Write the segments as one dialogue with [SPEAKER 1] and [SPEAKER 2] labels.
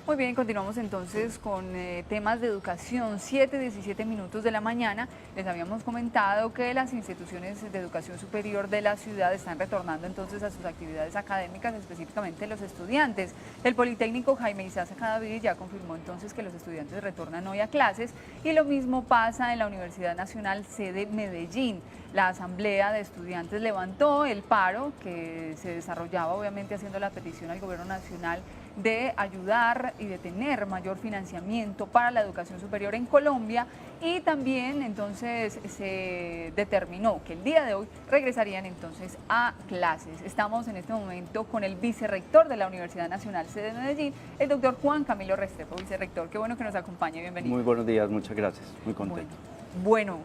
[SPEAKER 1] Muy bien, continuamos entonces con temas de educación. 7:17 de la mañana. Les habíamos comentado que las instituciones de educación superior de la ciudad están retornando entonces a sus actividades académicas, específicamente los estudiantes. El Politécnico Jaime Isaza Cadavid ya confirmó entonces que los estudiantes retornan hoy a clases y lo mismo pasa en la Universidad Nacional sede Medellín. La Asamblea de Estudiantes levantó el paro que se desarrollaba obviamente haciendo la petición al gobierno nacional de ayudar y de tener mayor financiamiento para la educación superior en Colombia, y también entonces se determinó que el día de hoy regresarían entonces a clases. Estamos en este momento con el vicerrector de la Universidad Nacional sede de Medellín, el doctor Juan Camilo Restrepo. Vicerrector, qué bueno que nos acompañe, bienvenido.
[SPEAKER 2] Muy buenos días, muchas gracias, muy contento.
[SPEAKER 1] Bueno,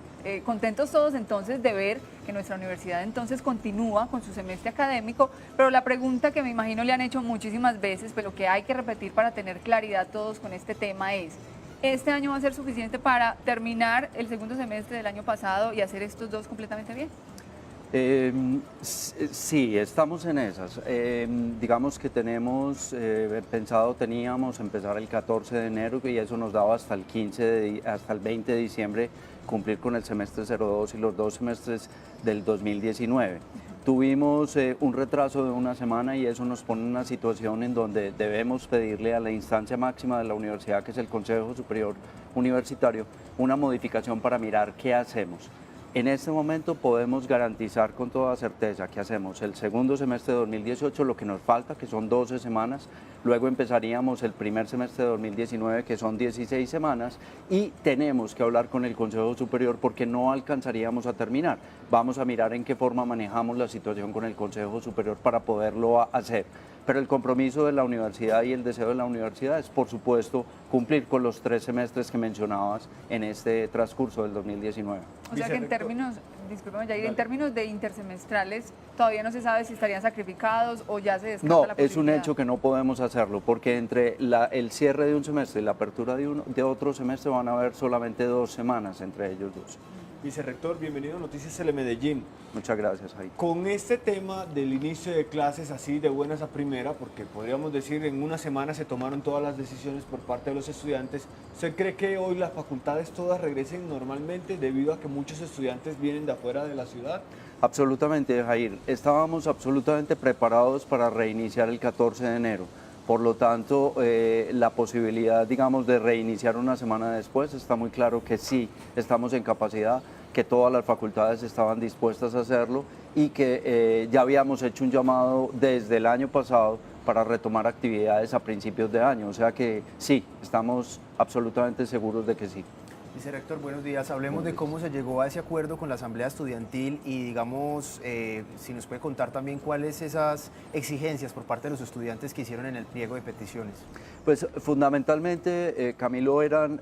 [SPEAKER 1] contentos todos entonces de ver que nuestra universidad entonces continúa con su semestre académico, pero la pregunta que me imagino le han hecho muchísimas veces, pero que hay que repetir para tener claridad todos con este tema es: ¿este año va a ser suficiente para terminar el segundo semestre del año pasado y hacer estos dos completamente bien?
[SPEAKER 2] Sí, estamos en esas. Digamos que teníamos empezar el 14 de enero y eso nos daba hasta el 20 de diciembre cumplir con el semestre 02 y los dos semestres del 2019. Tuvimos un retraso de una semana y eso nos pone en una situación en donde debemos pedirle a la instancia máxima de la universidad, que es el Consejo Superior Universitario, una modificación para mirar qué hacemos. En este momento podemos garantizar con toda certeza que hacemos el segundo semestre de 2018, lo que nos falta, que son 12 semanas, luego empezaríamos el primer semestre de 2019, que son 16 semanas, y tenemos que hablar con el Consejo Superior porque no alcanzaríamos a terminar. Vamos a mirar en qué forma manejamos la situación con el Consejo Superior para poderlo hacer. Pero el compromiso de la universidad y el deseo de la universidad es, por supuesto, cumplir con los 3 semestres que mencionabas en este transcurso del 2019.
[SPEAKER 1] O sea que en términos, discúlpame Jair, en términos de intersemestrales, todavía no se sabe si estarían sacrificados o ya se descarta la posibilidad.
[SPEAKER 2] No, es un hecho que no podemos hacerlo, porque entre el cierre de un semestre y la apertura de otro semestre van a haber solamente 2 semanas entre ellos dos.
[SPEAKER 3] Vicerrector, bienvenido a Noticias Telemedellín.
[SPEAKER 2] Muchas gracias, Jair.
[SPEAKER 3] Con este tema del inicio de clases así de buenas a primera, porque podríamos decir en una semana se tomaron todas las decisiones por parte de los estudiantes, ¿usted cree que hoy las facultades todas regresen normalmente debido a que muchos estudiantes vienen de afuera de la ciudad?
[SPEAKER 2] Absolutamente, Jair. Estábamos absolutamente preparados para reiniciar el 14 de enero. Por lo tanto, la posibilidad, digamos, de reiniciar una semana después, está muy claro que sí, estamos en capacidad, que todas las facultades estaban dispuestas a hacerlo y que ya habíamos hecho un llamado desde el año pasado para retomar actividades a principios de año. O sea que sí, estamos absolutamente seguros de que sí.
[SPEAKER 4] Vicerrector, buenos días. Hablemos de cómo se llegó a ese acuerdo con la Asamblea Estudiantil y digamos, si nos puede contar también cuáles esas exigencias por parte de los estudiantes que hicieron en el pliego de peticiones.
[SPEAKER 2] Pues fundamentalmente, Camilo, eran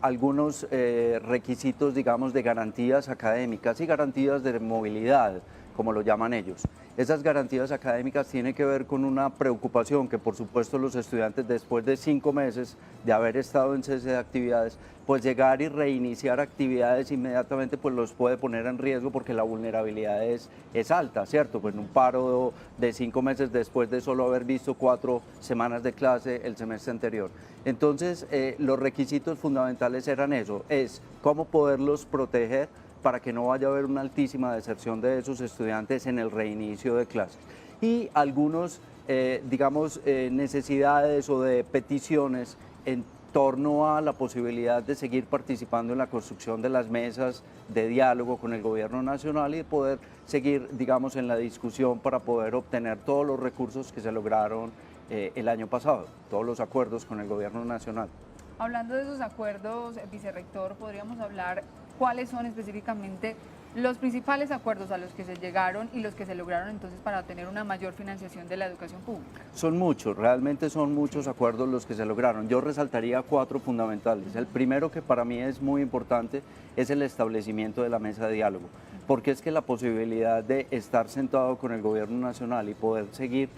[SPEAKER 2] algunos requisitos, digamos, de garantías académicas y garantías de movilidad, como lo llaman ellos. Esas garantías académicas tienen que ver con una preocupación que, por supuesto, los estudiantes, después de 5 meses de haber estado en cese de actividades, pues llegar y reiniciar actividades inmediatamente pues los puede poner en riesgo porque la vulnerabilidad es alta, ¿cierto? Pues un paro de 5 meses después de solo haber visto 4 semanas de clase el semestre anterior. Entonces, los requisitos fundamentales eran eso, es cómo poderlos proteger para que no vaya a haber una altísima deserción de esos estudiantes en el reinicio de clases. Y algunos, necesidades o de peticiones en torno a la posibilidad de seguir participando en la construcción de las mesas de diálogo con el gobierno nacional y de poder seguir, digamos, en la discusión para poder obtener todos los recursos que se lograron el año pasado, todos los acuerdos con el gobierno nacional.
[SPEAKER 1] Hablando de esos acuerdos, vicerrector, podríamos hablar cuáles son específicamente los principales acuerdos a los que se llegaron y los que se lograron entonces para tener una mayor financiación de la educación pública.
[SPEAKER 2] Son muchos, realmente son muchos acuerdos los que se lograron. Yo resaltaría 4 fundamentales. El primero, que para mí es muy importante, es el establecimiento de la mesa de diálogo, porque es que la posibilidad de estar sentado con el gobierno nacional y poder seguir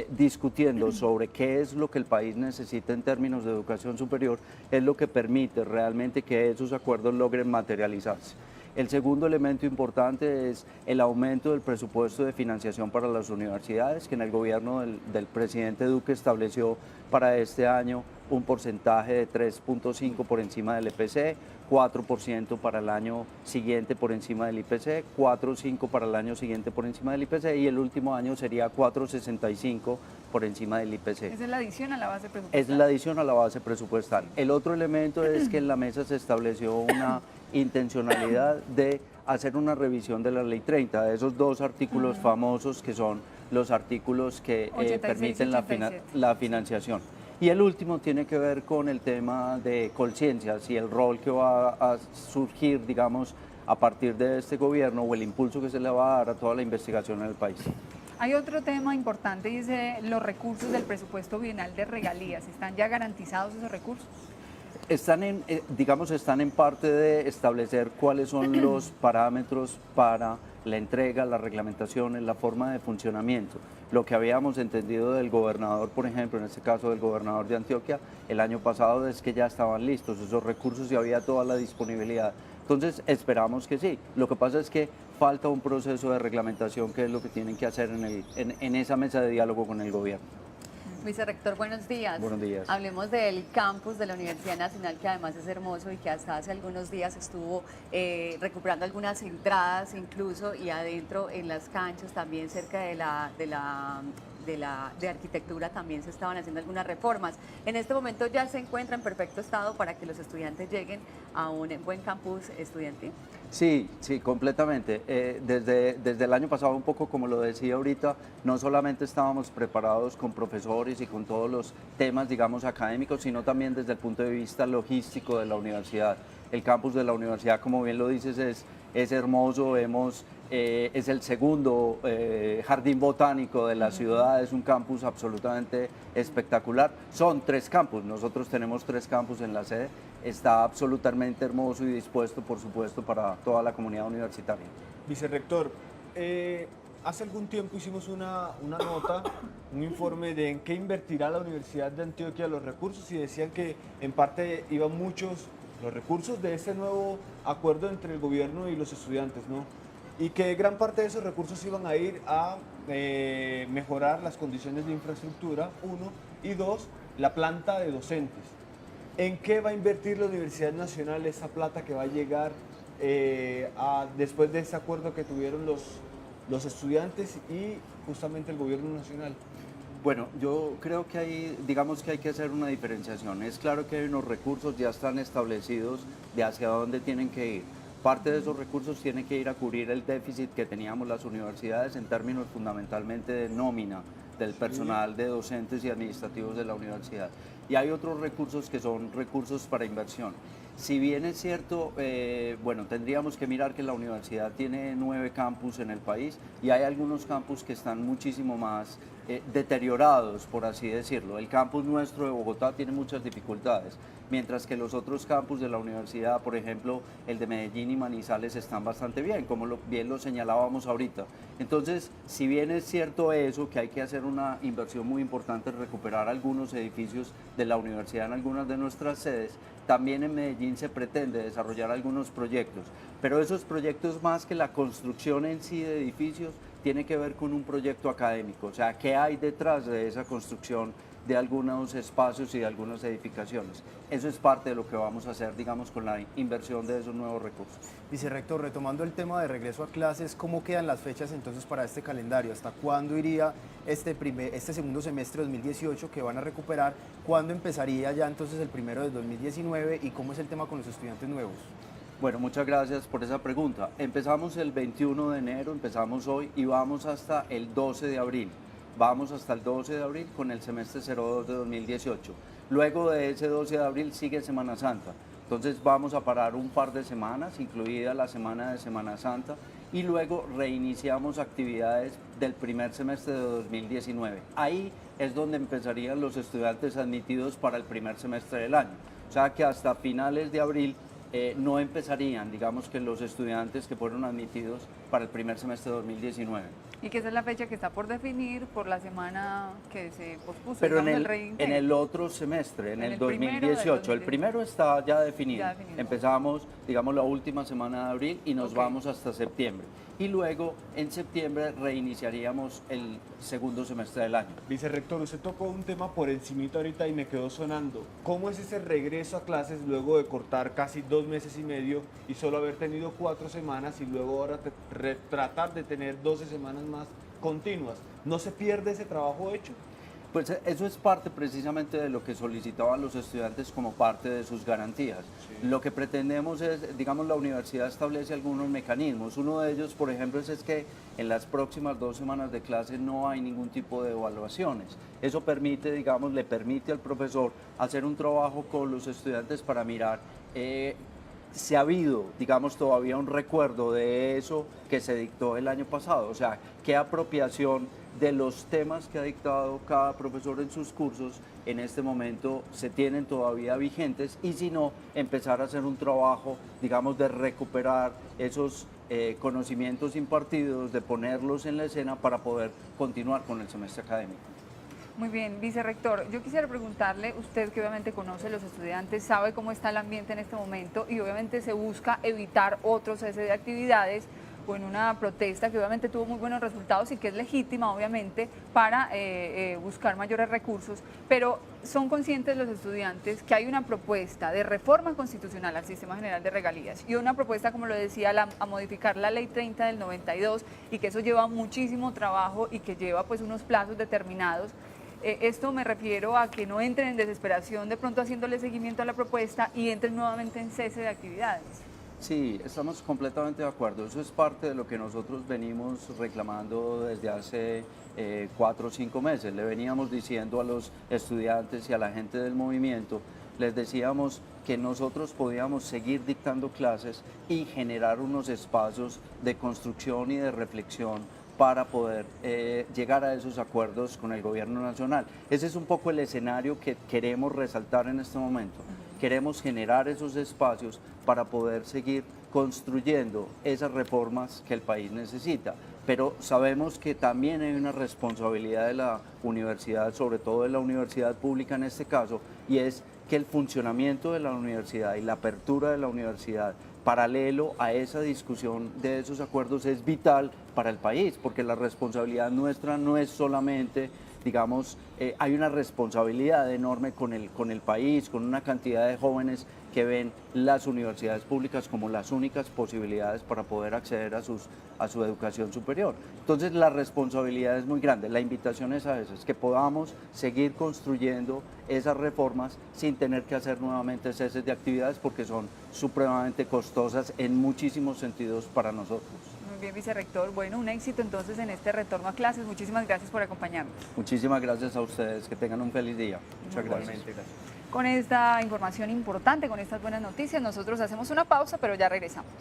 [SPEAKER 2] discutiendo sobre qué es lo que el país necesita en términos de educación superior es lo que permite realmente que esos acuerdos logren materializarse. El segundo elemento importante es el aumento del presupuesto de financiación para las universidades, que en el gobierno del presidente Duque estableció para este año un porcentaje de 3.5 por encima del IPC, 4% para el año siguiente por encima del IPC, 4.5 para el año siguiente por encima del IPC y el último año sería 4.65 por encima del IPC.
[SPEAKER 1] Esa es la adición a la base presupuestal.
[SPEAKER 2] Es la adición a la base presupuestal. El otro elemento es que en la mesa se estableció una intencionalidad de hacer una revisión de la Ley 30, de esos dos artículos famosos que son los artículos que
[SPEAKER 1] 86 y
[SPEAKER 2] permiten
[SPEAKER 1] 87.
[SPEAKER 2] la financiación. Y el último tiene que ver con el tema de conciencias y el rol que va a surgir, digamos, a partir de este gobierno o el impulso que se le va a dar a toda la investigación en el país.
[SPEAKER 1] Hay otro tema importante, dice los recursos del presupuesto bienal de regalías. ¿Están ya garantizados esos recursos?
[SPEAKER 2] Están están en parte de establecer cuáles son los parámetros para la entrega, las reglamentaciones, la forma de funcionamiento. Lo que habíamos entendido del gobernador, por ejemplo, en este caso del gobernador de Antioquia, el año pasado es que ya estaban listos esos recursos y había toda la disponibilidad. Entonces esperamos que sí. Lo que pasa es que falta un proceso de reglamentación que es lo que tienen que hacer en esa mesa de diálogo con el gobierno.
[SPEAKER 5] Vicerrector, buenos días.
[SPEAKER 2] Buenos días.
[SPEAKER 5] Hablemos del campus de la Universidad Nacional, que además es hermoso y que hasta hace algunos días estuvo recuperando algunas entradas incluso, y adentro en las canchas también cerca de arquitectura también se estaban haciendo algunas reformas. En este momento ya se encuentra en perfecto estado para que los estudiantes lleguen a un buen campus estudiantil.
[SPEAKER 2] Sí, sí, completamente. Desde el año pasado, un poco como lo decía ahorita, no solamente estábamos preparados con profesores y con todos los temas, digamos, académicos, sino también desde el punto de vista logístico de la universidad. El campus de la universidad, como bien lo dices, es hermoso, es el segundo jardín botánico de la ciudad, es un campus absolutamente espectacular. Son 3 campus, nosotros tenemos 3 campus en la sede, está absolutamente hermoso y dispuesto, por supuesto, para toda la comunidad universitaria.
[SPEAKER 3] Vicerrector, hace algún tiempo hicimos una nota, un informe de en qué invertirá la Universidad de Antioquia los recursos y decían que en parte iban muchos los recursos de este nuevo acuerdo entre el gobierno y los estudiantes, ¿no? Y que gran parte de esos recursos iban a ir a mejorar las condiciones de infraestructura, 1, y 2, la planta de docentes. ¿En qué va a invertir la Universidad Nacional esa plata que va a llegar después de ese acuerdo que tuvieron los estudiantes y justamente el gobierno nacional?
[SPEAKER 2] Bueno, yo creo que digamos que hay que hacer una diferenciación. Es claro que hay unos recursos ya están establecidos de hacia dónde tienen que ir. Parte de esos recursos tiene que ir a cubrir el déficit que teníamos las universidades en términos fundamentalmente de nómina del personal de docentes y administrativos de la universidad. Y hay otros recursos que son recursos para inversión. Si bien es cierto, bueno, tendríamos que mirar que la universidad tiene 9 campus en el país y hay algunos campus que están muchísimo más deteriorados, por así decirlo. El campus nuestro de Bogotá tiene muchas dificultades, mientras que los otros campus de la universidad, por ejemplo, el de Medellín y Manizales, están bastante bien, como bien lo señalábamos ahorita. Entonces, si bien es cierto eso, que hay que hacer una inversión muy importante en recuperar algunos edificios de la universidad en algunas de nuestras sedes, también en Medellín se pretende desarrollar algunos proyectos, pero esos proyectos, más que la construcción en sí de edificios, tiene que ver con un proyecto académico, o sea, ¿qué hay detrás de esa construcción de algunos espacios y de algunas edificaciones? Eso es parte de lo que vamos a hacer, digamos, con la inversión de esos nuevos recursos.
[SPEAKER 4] Vicerrector, retomando el tema de regreso a clases, ¿cómo quedan las fechas entonces para este calendario? ¿Hasta cuándo iría este segundo semestre de 2018 que van a recuperar? ¿Cuándo empezaría ya entonces el primero de 2019? ¿Y cómo es el tema con los estudiantes nuevos?
[SPEAKER 2] Bueno, muchas gracias por esa pregunta. Empezamos el 21 de enero, empezamos hoy y vamos hasta el 12 de abril. Vamos hasta el 12 de abril con el semestre 02 de 2018. Luego de ese 12 de abril sigue Semana Santa. Entonces vamos a parar un par de semanas, incluida la semana de Semana Santa, y luego reiniciamos actividades del primer semestre de 2019. Ahí es donde empezarían los estudiantes admitidos para el primer semestre del año. O sea que hasta finales de abril no empezarían, digamos, que los estudiantes que fueron admitidos para el primer semestre de 2019.
[SPEAKER 1] Y que esa es la fecha que está por definir por la semana que se pospuso.
[SPEAKER 2] Pero
[SPEAKER 1] digamos,
[SPEAKER 2] en el otro semestre, en el
[SPEAKER 1] primero del
[SPEAKER 2] 2018, el primero está ya definido.
[SPEAKER 1] Ya definido.
[SPEAKER 2] Empezamos, digamos, la última semana de abril y nos
[SPEAKER 1] Ok.
[SPEAKER 2] vamos hasta septiembre. y luego en septiembre reiniciaríamos el segundo semestre del año.
[SPEAKER 3] Vicerrector, usted tocó un tema por encimita ahorita y me quedó sonando. ¿Cómo es ese regreso a clases luego de cortar casi 2 meses y medio y solo haber tenido 4 semanas y luego ahora tratar de tener 12 semanas más continuas? ¿No se pierde ese trabajo hecho?
[SPEAKER 2] Pues eso es parte precisamente de lo que solicitaban los estudiantes como parte de sus garantías.
[SPEAKER 3] Sí.
[SPEAKER 2] Lo que pretendemos es, digamos, la universidad establece algunos mecanismos. Uno de ellos, por ejemplo, es que en las próximas 2 semanas de clase no hay ningún tipo de evaluaciones. Eso permite, digamos, le permite al profesor hacer un trabajo con los estudiantes para mirar si ha habido, digamos, todavía un recuerdo de eso que se dictó el año pasado. O sea, qué apropiación de los temas que ha dictado cada profesor en sus cursos en este momento se tienen todavía vigentes, y si no, empezar a hacer un trabajo, digamos, de recuperar esos conocimientos impartidos, de ponerlos en la escena para poder continuar con el semestre académico.
[SPEAKER 1] Muy bien, vicerrector, yo quisiera preguntarle, usted que obviamente conoce a los estudiantes, sabe cómo está el ambiente en este momento y obviamente se busca evitar otro cese de actividades o en una protesta que obviamente tuvo muy buenos resultados y que es legítima obviamente para buscar mayores recursos, pero son conscientes los estudiantes que hay una propuesta de reforma constitucional al Sistema General de Regalías y una propuesta, como lo decía, a modificar la Ley 30 del 92 y que eso lleva muchísimo trabajo y que lleva pues unos plazos determinados. Esto me refiero a que no entren en desesperación de pronto haciéndole seguimiento a la propuesta y entren nuevamente en cese de actividades.
[SPEAKER 2] Sí, estamos completamente de acuerdo. Eso es parte de lo que nosotros venimos reclamando desde hace 4 o 5 meses. Le veníamos diciendo a los estudiantes y a la gente del movimiento, les decíamos que nosotros podíamos seguir dictando clases y generar unos espacios de construcción y de reflexión para poder llegar a esos acuerdos con el gobierno nacional. Ese es un poco el escenario que queremos resaltar en este momento. Queremos generar esos espacios para poder seguir construyendo esas reformas que el país necesita. Pero sabemos que también hay una responsabilidad de la universidad, sobre todo de la universidad pública en este caso, y es que el funcionamiento de la universidad y la apertura de la universidad paralelo a esa discusión de esos acuerdos es vital para el país, porque la responsabilidad nuestra no es solamente, digamos, hay una responsabilidad enorme con el país, con una cantidad de jóvenes que ven las universidades públicas como las únicas posibilidades para poder acceder a su educación superior. Entonces la responsabilidad es muy grande. La invitación es a eso, es que podamos seguir construyendo esas reformas sin tener que hacer nuevamente ceses de actividades porque son supremamente costosas en muchísimos sentidos para nosotros.
[SPEAKER 1] Muy bien, vicerrector. Bueno, un éxito entonces en este retorno a clases. Muchísimas gracias por acompañarnos.
[SPEAKER 2] Muchísimas gracias a ustedes, que tengan un feliz día. Muchas gracias.
[SPEAKER 4] Igualmente, gracias.
[SPEAKER 1] Con esta información importante, con estas buenas noticias, nosotros hacemos una pausa, pero ya regresamos.